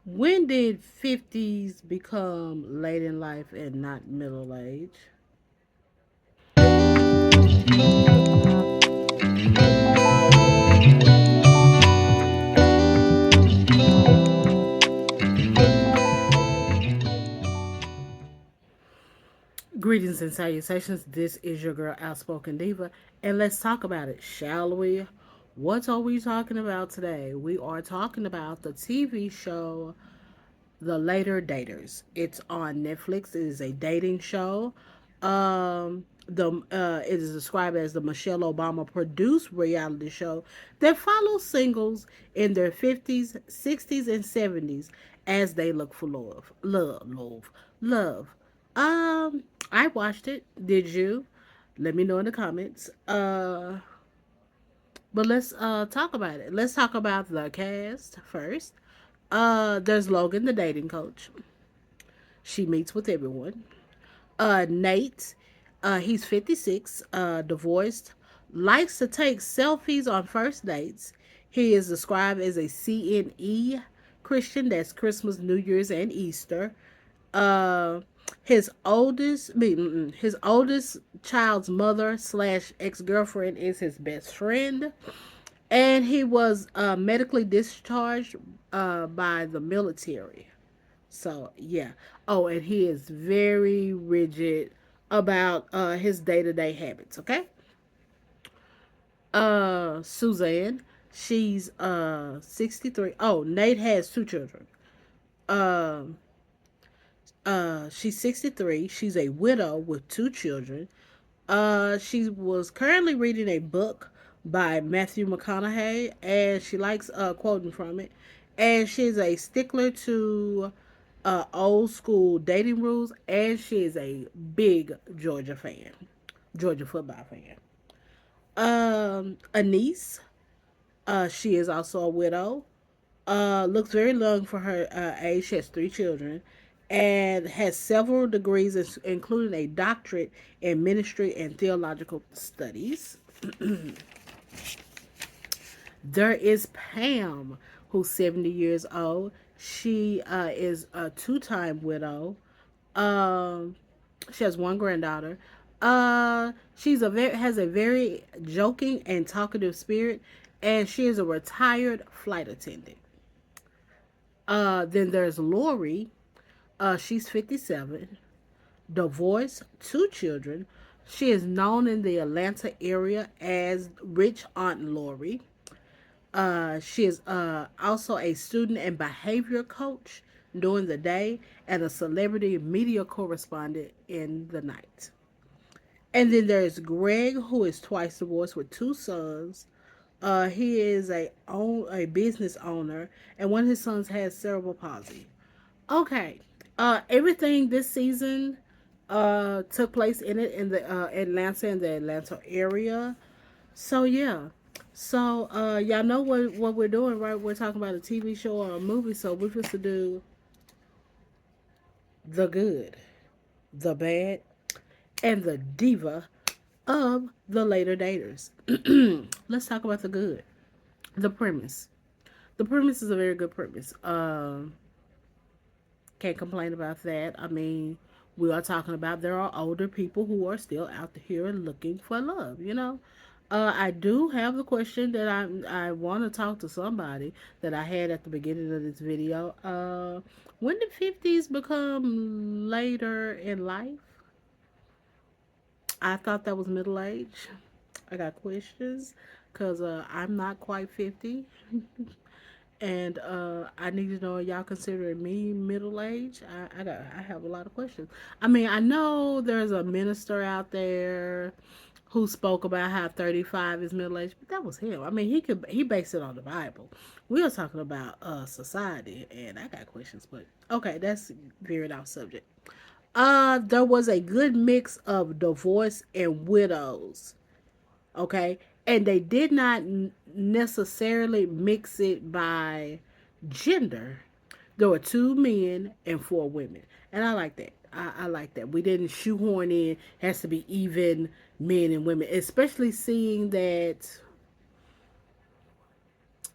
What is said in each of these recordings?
When did 50s become late in life and not middle age? Greetings and salutations. This is your girl, Outspoken Diva, and let's talk about it, shall we? What are we talking about today? We are talking about the TV show The Later Daters. It's on Netflix. It is a dating show. It is described as the Michelle Obama produced reality show that follows singles in their 50s, 60s, and 70s as they look for love. I watched it. Did you? Let me know in the comments. But let's talk about it. Let's talk about the cast first. There's Logan, the dating coach. She meets with everyone. Nate, he's 56, divorced, likes to take selfies on first dates. He is described as a CNE Christian. That's Christmas, New Year's, and Easter. Uh, his oldest child's mother slash ex girlfriend is his best friend, and he was medically discharged by the military. So yeah. Oh, and he is very rigid about his day to day habits. Okay. Suzanne, she's 63. Oh, Nate has two children. Um, she's 63. She's a widow with two children. She was currently reading a book by Matthew McConaughey, and she likes quoting from it. And she's a stickler to old school dating rules, and she is a big Georgia fan, Georgia football fan. Anise, she is also a widow. Looks very young for her age. She has three children and has several degrees, including a doctorate in ministry and theological studies. There is Pam, who's 70 years old. She is a two-time widow. Um, she has one granddaughter. Has a very joking and talkative spirit, and she is a retired flight attendant. Then there's Lori. She's 57, divorced, two children. She is known in the Atlanta area as Rich Aunt Lori. She is also a student and behavior coach during the day and a celebrity media correspondent in the night. And then there's Greg, who is twice divorced with two sons. He is a business owner, and one of his sons has cerebral palsy. Okay, everything this season took place in the Atlanta area. So yeah. So y'all know what we're doing, right? We're talking about a TV show or a movie, so we're supposed to do the good, the bad, and the diva of the later daters. Let's talk about the good. The premise. The premise is a very good premise. Can't complain about that. I mean, we are talking about there are older people who are still out here looking for love, you know? I do have the question that I want to talk to somebody that I had at the beginning of this video. When did 50s become later in life? I thought that was middle age. I got questions because I'm not quite 50. And I need to know, y'all considering me middle age? I have a lot of questions. I mean, I know there's a minister out there who spoke about how 35 is middle age, but that was him. I mean, he based it on the Bible. We are talking about society, and I got questions, but okay, that's veering off subject. There was a good mix of divorce and widows, okay, and they did not necessarily mix it by gender. There were two men and four women, and I like that. I like that we didn't shoehorn in has to be even men and women, especially seeing that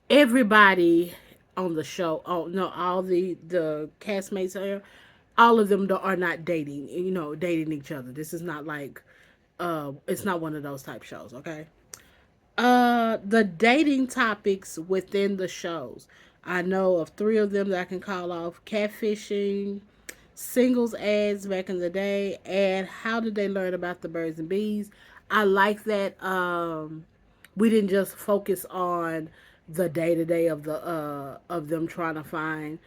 everybody on the show. Oh no, all the castmates are, all of them are not dating. Dating each other. This is not like, it's not one of those type shows. Okay. The dating topics within the shows. I know of three of them that I can call off: catfishing, singles ads back in the day, and how did they learn about the birds and bees. I like that we didn't just focus on the day to day of them trying to find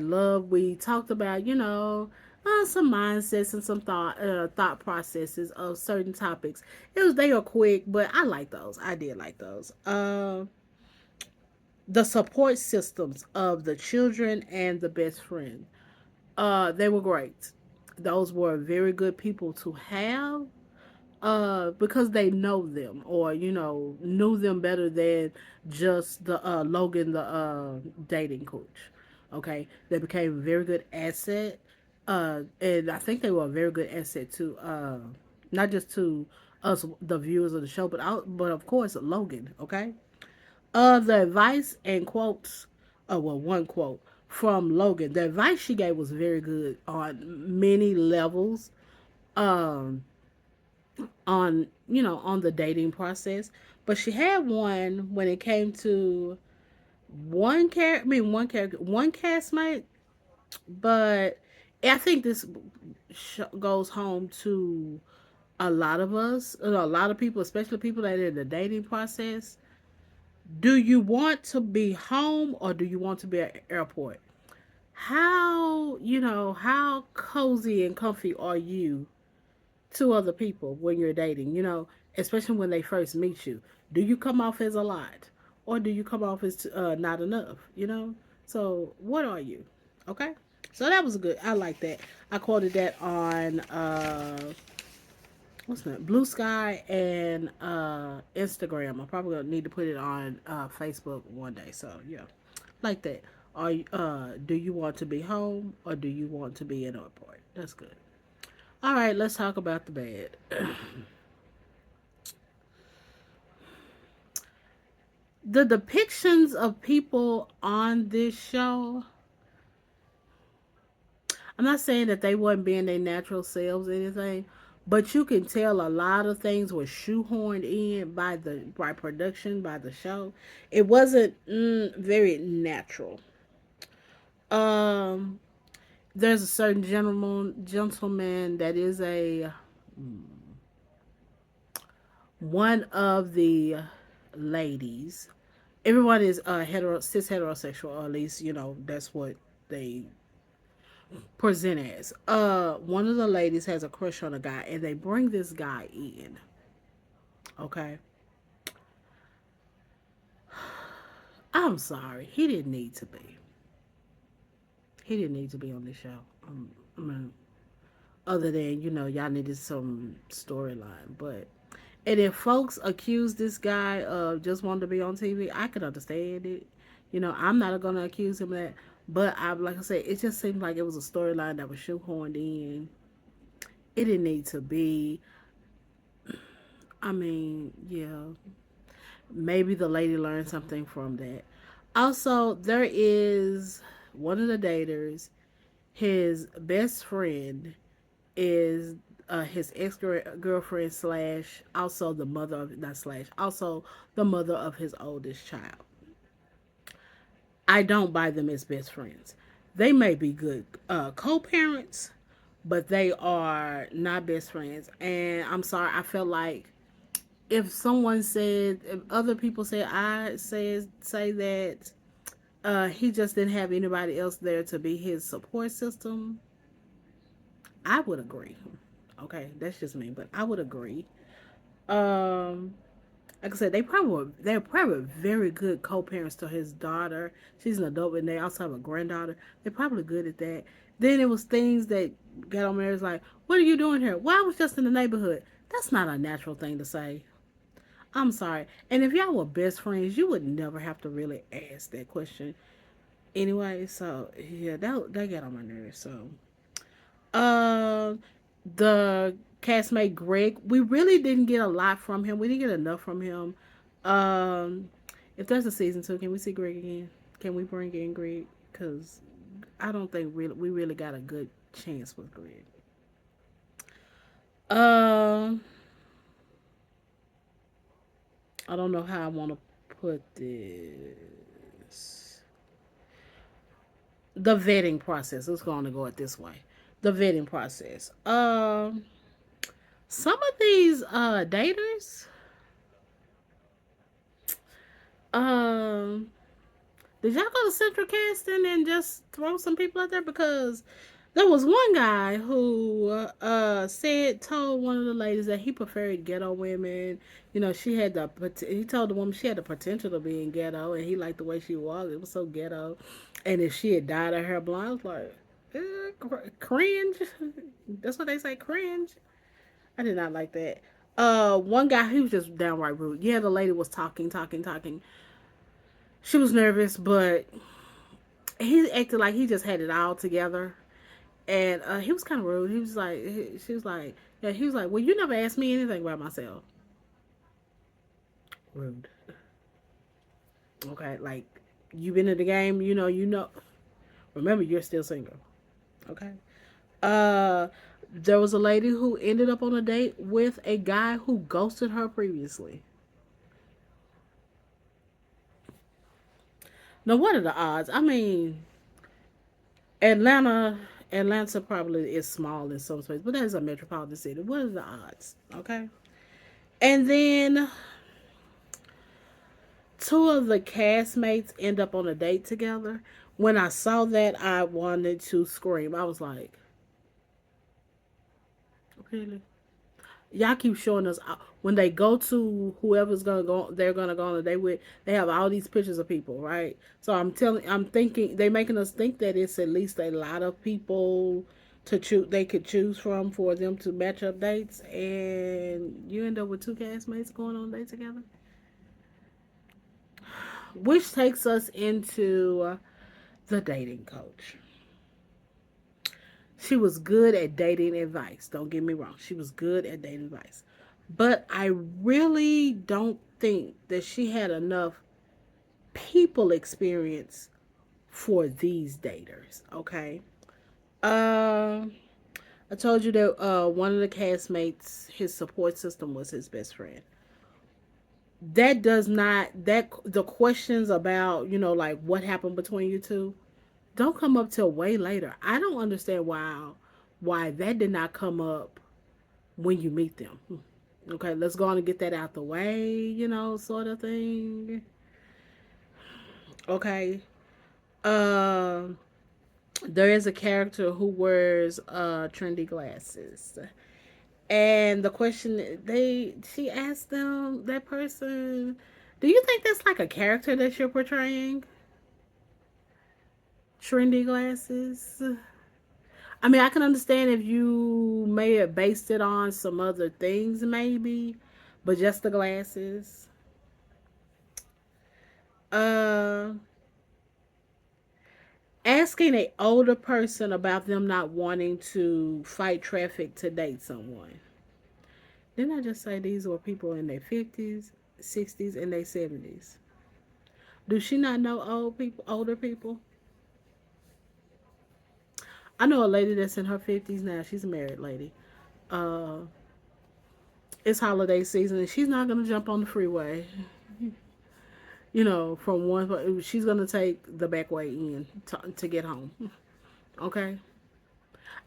love. We talked about some mindsets and some thought processes of certain topics. They were quick, but I like those. I did like those. The support systems of the children and the best friend. They were great. Those were very good people to have, because they know them, or knew them better than just the Logan, the dating coach. Okay, they became a very good asset, and I think they were a very good asset to, not just to us, the viewers of the show, but of course Logan. Okay, the advice and quotes. Well, one quote from Logan. The advice she gave was very good on many levels. Um, on the dating process, but she had one when it came to one castmate. But I think this goes home to a lot of us, a lot of people, especially people that are in the dating process. Do you want to be home, or do you want to be at the airport? How cozy and comfy are you to other people when you're dating, especially when they first meet you? Do you come off as a lot, or do you come off as not enough? So, what are you? Okay? So, that was good. I like that. I quoted that on, what's that? Blue Sky and Instagram. I probably gonna need to put it on Facebook one day. So, yeah. Like that. Do you want to be home, or do you want to be in an airport? That's good. All right, let's talk about the bad. The depictions of people on this show, I'm not saying that they wasn't being their natural selves or anything, but you can tell a lot of things were shoehorned in by production, by the show. It wasn't very natural. Um, there's a certain gentleman that is a one of the ladies. Everyone is cis heterosexual, or at least that's what they present as. One of the ladies has a crush on a guy, and they bring this guy in. Okay, I'm sorry, he didn't need to be. He didn't need to be on this show. I mean, other than y'all needed some storyline, but. And if folks accuse this guy of just wanting to be on TV, I could understand it. I'm not gonna accuse him of that. But like I said, it just seemed like it was a storyline that was shoehorned in. It didn't need to be. I mean, yeah, maybe the lady learned something from that. Also, there is one of the daters. His best friend is his ex girlfriend slash also the mother of not slash also the mother of his oldest child. I don't buy them as best friends. They may be good co-parents, but they are not best friends. And I'm sorry, I felt like if other people said, I say that he just didn't have anybody else there to be his support system, I would agree. Okay, that's just me, but I would agree. Um, like I said, they're probably very good co-parents to his daughter. She's an adult, and they also have a granddaughter. They're probably good at that. Then it was things that got on my nerves, like, "What are you doing here? Well, I was just in the neighborhood." That's not a natural thing to say. I'm sorry. And if y'all were best friends, you would never have to really ask that question anyway. So yeah, that got on my nerves. So uh, the castmate Greg, we really didn't get a lot from him. We didn't get enough from him. Um, If there's a season 2, can we see Greg again? Can we bring in Greg? Because I don't think we really got a good chance with Greg. Um, I don't know how I want to put this. The vetting process. Let's going to go it this way. The vetting process. Some of these daters, um, did y'all go to Central Casting and just throw some people out there? Because there was one guy who told one of the ladies that he preferred ghetto women. You know, he told the woman she had the potential to be in ghetto, and he liked the way she walked. It was so ghetto. And if she had dyed her hair blonde, I was like, cringe. That's what they say, cringe. I did not like that. One guy, he was just downright rude. Yeah, the lady was talking, talking, talking. She was nervous, but he acted like he just had it all together. And he was kind of rude. He was like, she was like, yeah, he was like, well, you never asked me anything about myself. Rude. Okay, like you been in the game, you know. Remember, you're still single. Okay. Uh, there was a lady who ended up on a date with a guy who ghosted her previously. Now, what are the odds? I mean, Atlanta, Atlanta probably is small in some space, but that is a metropolitan city. What are the odds? Okay. And then two of the castmates end up on a date together. When I saw that, I wanted to scream. I was like, really? Y'all keep showing us when they go to whoever's gonna go, they're gonna go on a date with. They have all these pictures of people, right? So I'm thinking they making us think that it's at least a lot of people to choose. They could choose from for them to match up dates, and you end up with two castmates going on a date together, which takes us into the dating coach. She was good at dating advice. Don't get me wrong. She was good at dating advice. But I really don't think that she had enough people experience for these daters. Okay. Um, I told you that one of the castmates, his support system was his best friend. That does not that the questions about like what happened between you two don't come up till way later. I don't understand why that did not come up when you meet them. Okay, let's go on and get that out the way, sort of thing. Okay. Um there is a character who wears trendy glasses. And the question she asked them, that person, do you think that's like a character that you're portraying? Trendy glasses? I mean, I can understand if you may have based it on some other things, maybe, but just the glasses. Uh, Asking an older person about them not wanting to fight traffic to date someone. Didn't I just say these were people in their 50s, 60s, and their 70s? Do she not know older people? I know a lady that's in her 50s now. She's a married lady. Uh, it's holiday season, and she's not going to jump on the freeway. From one, she's going to take the back way in to get home. Okay?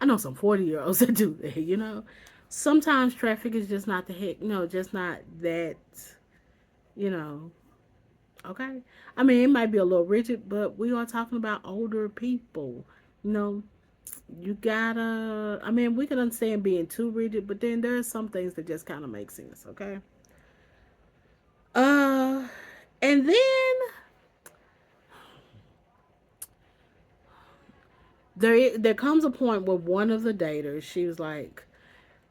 I know some 40-year-olds that do that. Sometimes traffic is just not the heck, just not that, you know, okay? I mean, it might be a little rigid, but we are talking about older people. You know, you gotta, I mean, we can understand being too rigid, but then there are some things that just kind of make sense, okay? Uh, and then there comes a point where one of the daters, she was like,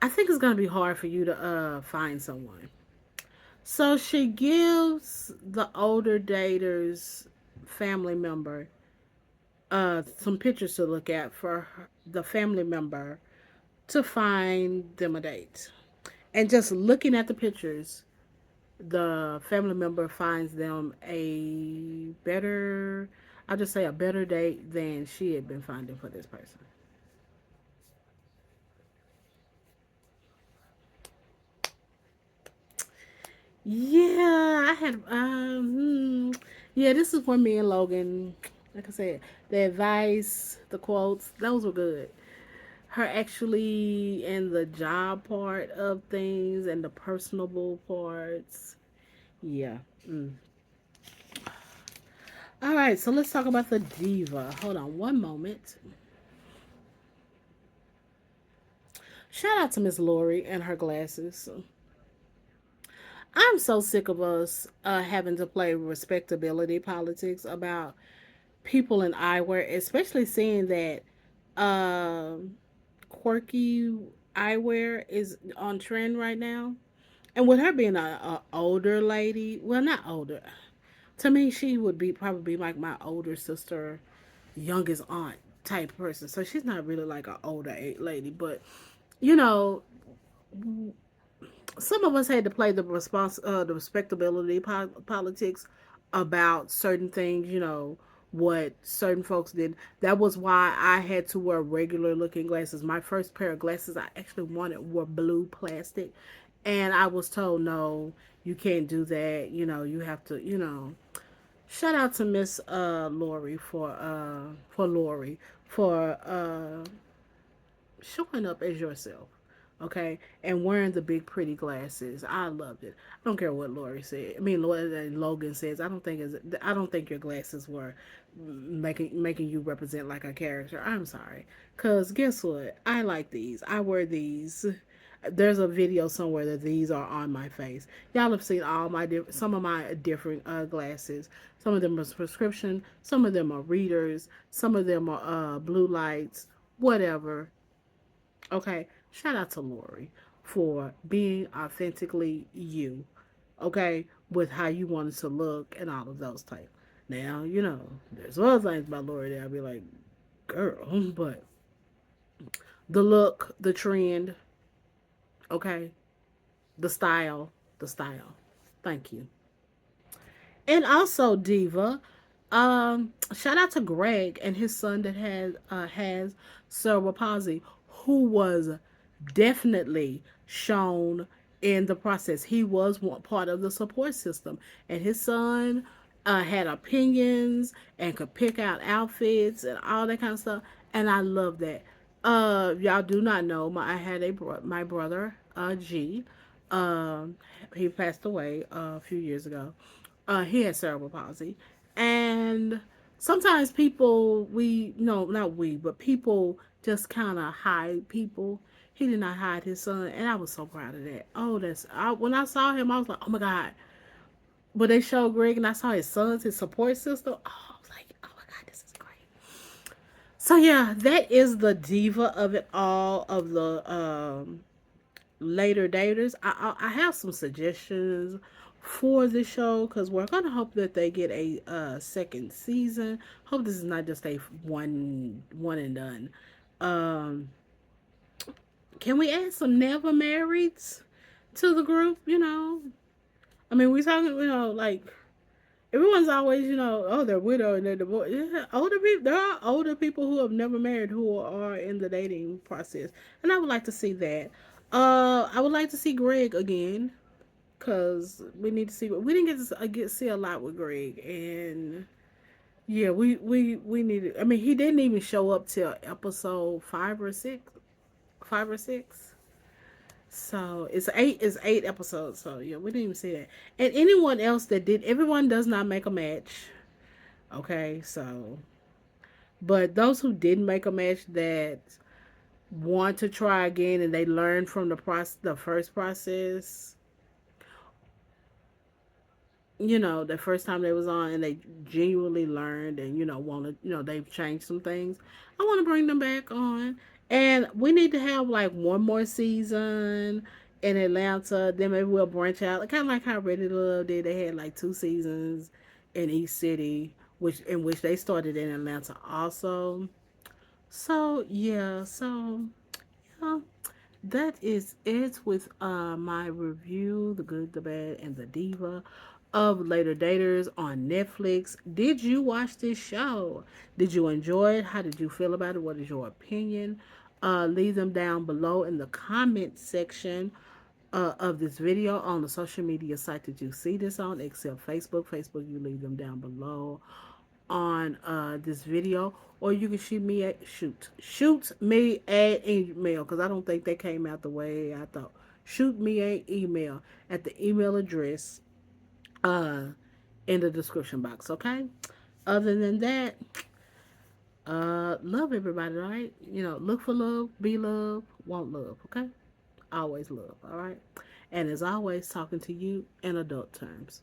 I think it's gonna be hard for you to find someone. So she gives the older dater's family member some pictures to look at for the family member to find them a date. And just looking at the pictures, the family member finds them a better, I'll just say a better date than she had been finding for this person. Yeah, I had yeah, this is for me and Logan. Like I said, the advice, the quotes, those were good. Her actually in the job part of things and the personable parts. Yeah. Mm. All right, so let's talk about the diva. Hold on one moment. Shout out to Miss Lori and her glasses. I'm so sick of us having to play respectability politics about people in eyewear, especially seeing that um quirky eyewear is on trend right now. And with her being a older lady, well, not older. To me, she would be probably like my older sister, youngest aunt type person. So she's not really like an older lady, but you know, some of us had to play the respectability politics about certain things. What certain folks did. That was why I had to wear regular looking glasses. My first pair of glasses I actually wanted were blue plastic, and I was told no, you can't do that. You have to. Shout out to Miss Lori for showing up as yourself, okay, and wearing the big pretty glasses. I loved it. I don't care what Lori said. I mean, what Logan says. I don't think your glasses were making you represent like a character. I'm sorry, cause guess what? I like these. I wear these. There's a video somewhere that these are on my face. Y'all have seen some of my different glasses. Some of them are prescription. Some of them are readers. Some of them are blue lights. Whatever. Okay, shout out to Lori for being authentically you. Okay, with how you wanted to look and all of those type. Now there's other things about Lori that I'll be like, girl, but the look, the trend, okay, the style. Thank you. And also Diva, shout out to Greg and his son that has cerebral palsy, who was definitely shown in the process. He was one part of the support system, and his son had opinions and could pick out outfits and all that kind of stuff. And I love that. Y'all do not know, I had my brother G. He passed away a few years ago. He had cerebral palsy, and sometimes people we no not we but people just kind of hide people. He did not hide his son, and I was so proud of that. Oh, when I saw him, I was like, oh my god. But they showed Greg, and I saw his support system. Oh, I was like, oh my god, this is great. So yeah, that is the diva of it all of the later daters. I have some suggestions for the show because we're gonna hope that they get a second season. Hope this is not just a one and done. Um, can we add some never marrieds to the group? I mean, we talking, like everyone's always, oh, they're widow and they're divorced. Yeah, older people. There are older people who have never married who are in the dating process, and I would like to see that. I would like to see Greg again because we need to see. We didn't see a lot with Greg, and yeah, we needed. I mean, he didn't even show up till episode 5 or 6, 5 or 6. So it's eight episodes. So yeah, we didn't even see that. And anyone else that did, everyone does not make a match. Okay, so but those who didn't make a match that want to try again and they learn from the first process, the first time they was on and they genuinely learned and want to, they've changed some things. I want to bring them back on, and we need to have like one more season in Atlanta. Then maybe we'll branch out, kind of like how Ready to Love did. They had like 2 seasons in each city, which they started in Atlanta also. So yeah, yeah, that is it with my review, The Good, the Bad, and the Diva of Later Daters on Netflix. Did you watch this show? Did you enjoy it? How did you feel about it? What is your opinion? Leave them down below in the comment section of this video on the social media site that you see this on, except Facebook. Facebook, you leave them down below on this video, or you can shoot me an email because I don't think they came out the way I thought. Shoot me an email at the email address uh, in the description box. Okay. Other than that, love everybody. Right? Look for love, be love, want love. Okay. Always love. All right. And as always, talking to you in adult terms.